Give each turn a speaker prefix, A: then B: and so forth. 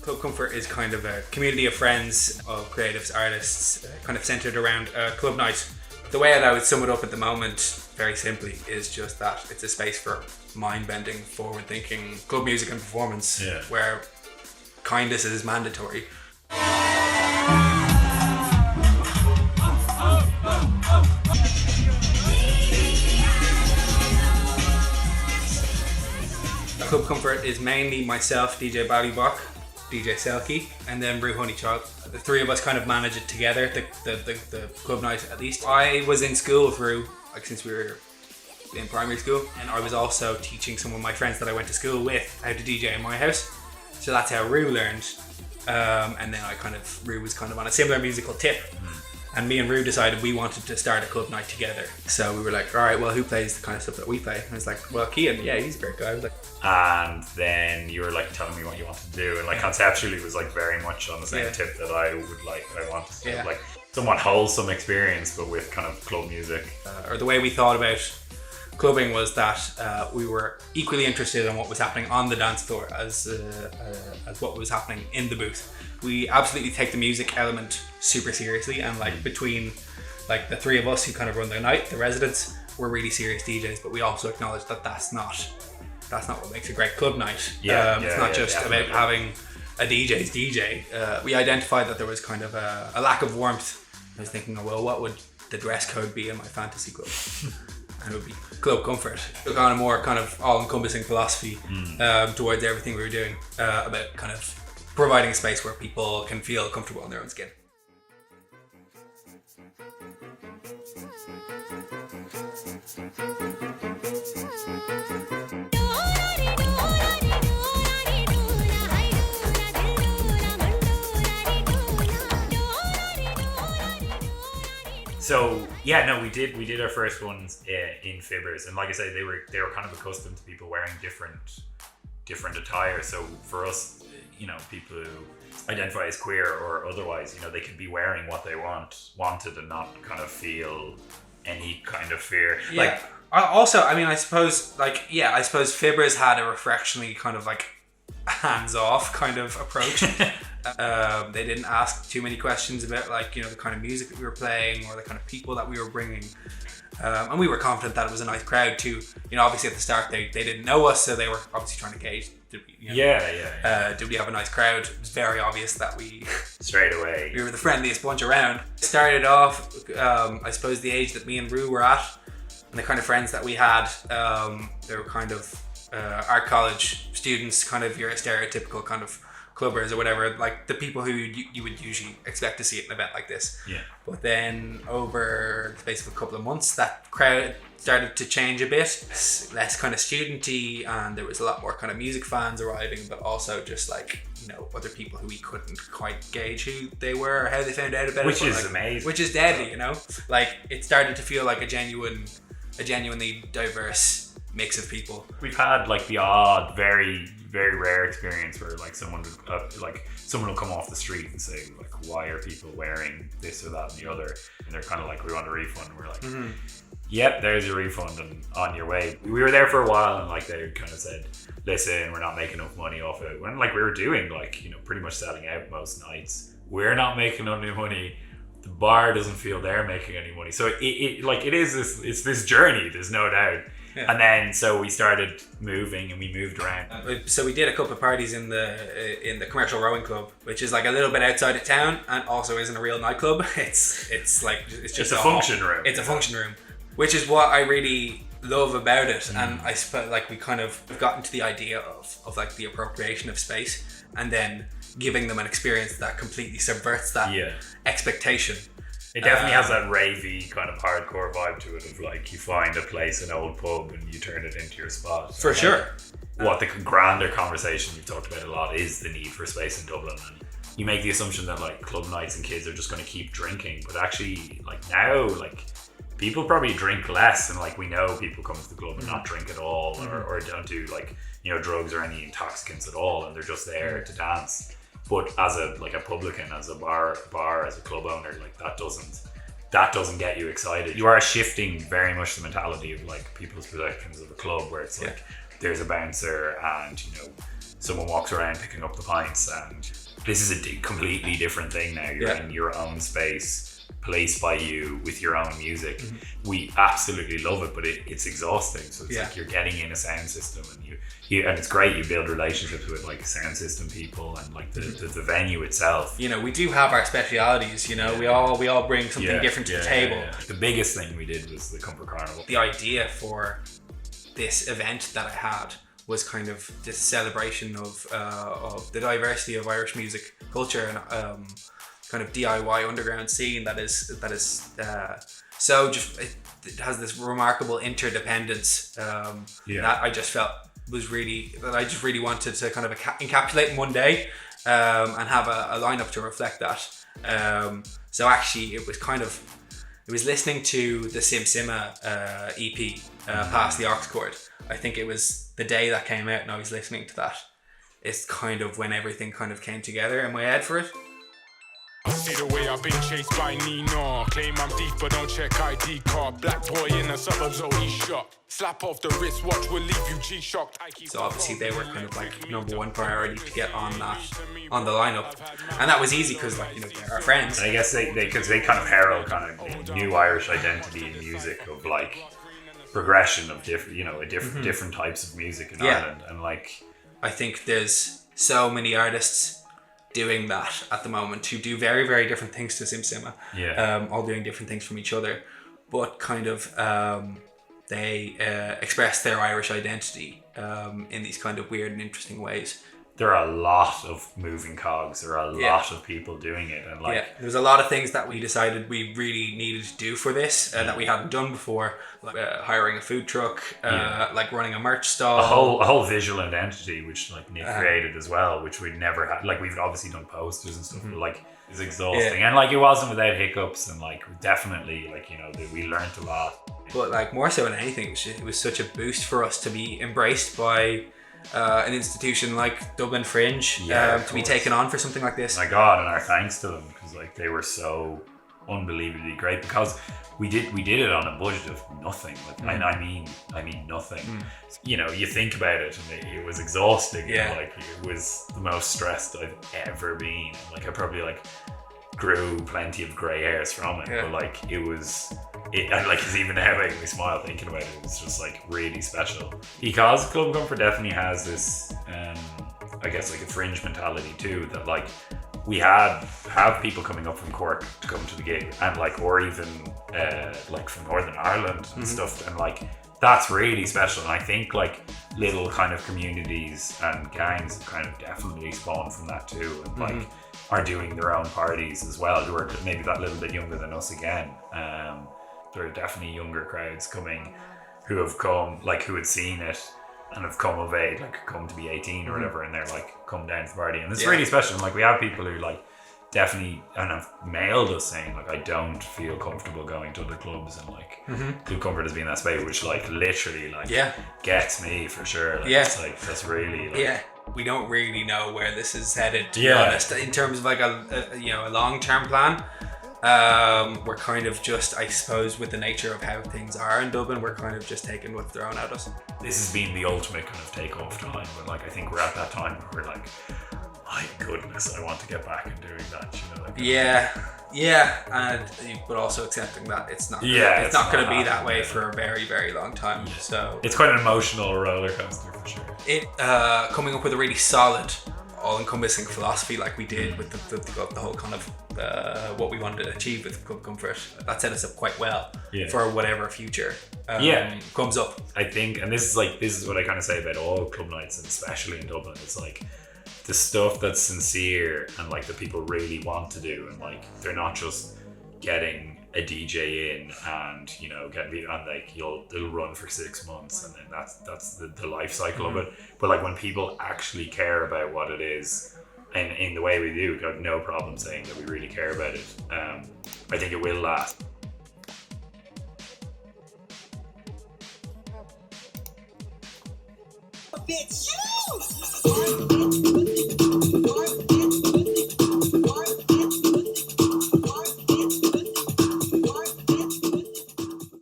A: Club Comfort is kind of a community of friends, of creatives, artists, kind of centered around a club night. The way that I would sum it up at the moment, very simply, is just that it's a space for mind-bending, forward-thinking club music and performance, where kindness is mandatory. Club Comfort is mainly myself, DJ Baliboc, Djs Selky, and then Roo Honeychild. The three of us kind of manage it together, the club night at least. I was in school with Roo, like since we were in primary school, and I was also teaching some of my friends that I went to school with how to DJ in my house. So that's how Roo learned. And then Roo was kind of on a similar musical tip. And me and Roo decided we wanted to start a club night together. So we were like, all right, well, who plays the kind of stuff that we play? And I was like, well, Cian, yeah, he's a great guy. I was like,
B: and then you were like telling me what you wanted to do, and like conceptually it was like very much on the same tip that I would like. I wanted to have like somewhat wholesome experience, but with kind of club music.
A: Or the way we thought about clubbing was that we were equally interested in what was happening on the dance floor as what was happening in the booth. We absolutely take the music element super seriously, and like between like the three of us who kind of run the night, the residents, we're really serious DJs, but we also acknowledge that that's not what makes a great club night. It's not just definitely about having a DJ's DJ. We identified that there was kind of a lack of warmth. I was thinking, oh, well, what would the dress code be in my fantasy club? And it would be Club Comfort. Took on a more kind of all-encompassing philosophy towards everything we were doing, about kind of providing a space where people can feel comfortable in their own skin.
B: So we did our first ones in Fibbers, and like I said, they were kind of accustomed to people wearing different attire. So for us, you know, people who identify as queer or otherwise, you know, they could be wearing what they wanted and not kind of feel any kind of fear.
A: Yeah. Like, also, I mean, I suppose Fibbers had a refreshingly kind of like hands-off kind of approach. They didn't ask too many questions about, like, you know, the kind of music that we were playing or the kind of people that we were bringing. And we were confident that it was a nice crowd too. You know, obviously at the start they didn't know us, so they were obviously trying to gauge. Did we have a nice crowd? It was very obvious that we
B: straight away
A: we were the friendliest bunch around. Started off, I suppose the age that me and Roo were at, and the kind of friends that we had, they were kind of art college students, kind of your stereotypical kind of clubbers or whatever, like the people who you would usually expect to see at an event like this.
B: Yeah.
A: But then over the space of a couple of months, that crowd started to change a bit, less kind of studenty, and there was a lot more kind of music fans arriving, but also just like, you know, other people who we couldn't quite gauge who they were or how they found out about
B: it. Which is
A: like,
B: amazing.
A: Which is deadly, you know? Like, it started to feel like a genuinely diverse mix of people.
B: We've had like the odd, very, very rare experience where like someone will come off the street and say, like, why are people wearing this or that and the other? And they're kind of like, we want a refund. And we're like, yep, there's your refund and on your way. We were there for a while, and like they kind of said, listen, we're not making enough money off it. When like we were doing like, you know, pretty much selling out most nights, we're not making any money. The bar doesn't feel they're making any money. So it's this journey, there's no doubt. Yeah. And then so we started moving and we moved around.
A: So we did a couple of parties in the commercial rowing club, which is like a little bit outside of town and also isn't a real nightclub. It's just
B: a function room.
A: It's a function room, which is what I really love about it. And I suppose like we've gotten to the idea of like the appropriation of space and then giving them an experience that completely subverts that expectation.
B: It definitely has that ravey kind of hardcore vibe to it, of like you find a place, an old pub, and you turn it into your spot.
A: For sure.
B: What the grander conversation we've talked about a lot is the need for space in Dublin. And you make the assumption that like club nights and kids are just going to keep drinking, but actually like now, like people probably drink less, and like we know people come to the club and not drink at all, or don't do like, you know, drugs or any intoxicants at all, and they're just there to dance. But as a publican, as a bar, as a club owner, like that doesn't get you excited. You are shifting very much the mentality of like people's perceptions of a club, where it's like there's a bouncer and, you know, someone walks around picking up the pints, and this is a completely different thing now. You're in your own space, policed by you with your own music. We absolutely love it, but it's exhausting. So it's like you're getting in a sound system, and you and it's great. You build relationships with like sound system people and like the venue itself.
A: You know, we do have our specialities. You know, we all bring something different to the table.
B: The biggest thing we did was the Comfort Carnival.
A: The idea for this event that I had was kind of this celebration of the diversity of Irish music culture and kind of DIY underground scene that is so just it has this remarkable interdependence that I just felt was really, that I just really wanted to kind of encapsulate in one day and have a lineup to reflect that. So actually it was listening to the Sim Sima EP Past the Aux Chord. I think it was the day that came out and I was listening to that. It's kind of when everything kind of came together in my head for it.
C: I see the way I've been chased by Nino. Claim I'm deep but don't check ID card. Black boy in the suburbs, oh he's shot. Slap off the wristwatch will leave you G-shocked.
A: So obviously they were kind of like number one priority to get on the lineup, and that was easy because like, you know, they're our friends.
B: And I guess they kind of herald kind of the new Irish identity in music of like progression of different types of music in Ireland, and like
A: I think there's so many artists doing that at the moment who do very, very different things to Sim Sima. All doing different things from each other, but kind of they express their Irish identity in these kind of weird and interesting ways.
B: There are a lot of moving cogs. There are a lot of people doing it, and like
A: there's a lot of things that we decided we really needed to do for this that we hadn't done before, like hiring a food truck, like running a merch stall,
B: a whole visual identity which like Nick created as well, which we never had. Like we've obviously done posters and stuff, but like it's exhausting, and like it wasn't without hiccups, and like definitely like, you know, we learned a lot.
A: But like more so than anything, it was such a boost for us to be embraced by an institution like Dublin Fringe, to be taken on for something like this.
B: My God, and our thanks to them, because like they were so unbelievably great, because we did it on a budget of nothing. Like I mean nothing. You know, you think about it, and it was exhausting. And, like it was the most stressed I've ever been. Like I probably like grew plenty of grey hairs from it, but like and like it's even now making me smile thinking about it. It's just like really special, because Club Comfort definitely has this I guess like a fringe mentality too, that like we have people coming up from Cork to come to the gig, and like, or even like from Northern Ireland and stuff, and like that's really special. And I think like little kind of communities and gangs have kind of definitely spawned from that too, and like are doing their own parties as well, who are maybe that little bit younger than us again. There are definitely younger crowds coming who have come, like who had seen it and have come of age, like come to be 18 or whatever, and they're like come down to the party, and it's really special. And like we have people who like definitely and have mailed us saying like, I don't feel comfortable going to other clubs, and like Club Comfort has been that space, which like literally like gets me for sure. Like, it's like that's really like,
A: we don't really know where this is headed, to be honest, in terms of like a long-term plan. We're kind of just, I suppose, with the nature of how things are in Dublin, we're kind of just taking what's thrown at us.
B: This has been the ultimate kind of takeoff time, but like I think we're at that time where we're like, my goodness, I want to get back and doing that, you know? Like
A: and but also accepting that it's not going to be that way for a very, very long time. So
B: it's quite an emotional roller coaster for sure.
A: It coming up with a really solid, all-encompassing philosophy like we did with the whole kind of what we wanted to achieve with Club Comfort, that set us up quite well for whatever future comes up.
B: I think, and this is what I kind of say about all club nights, and especially in Dublin, it's like the stuff that's sincere and like that people really want to do, and like they're not just getting a DJ in and, you know, and like it'll run for 6 months and then that's the life cycle of it. But like when people actually care about what it is, and in the way we do, we've got no problem saying that we really care about it, I think it will last.
D: Bitch.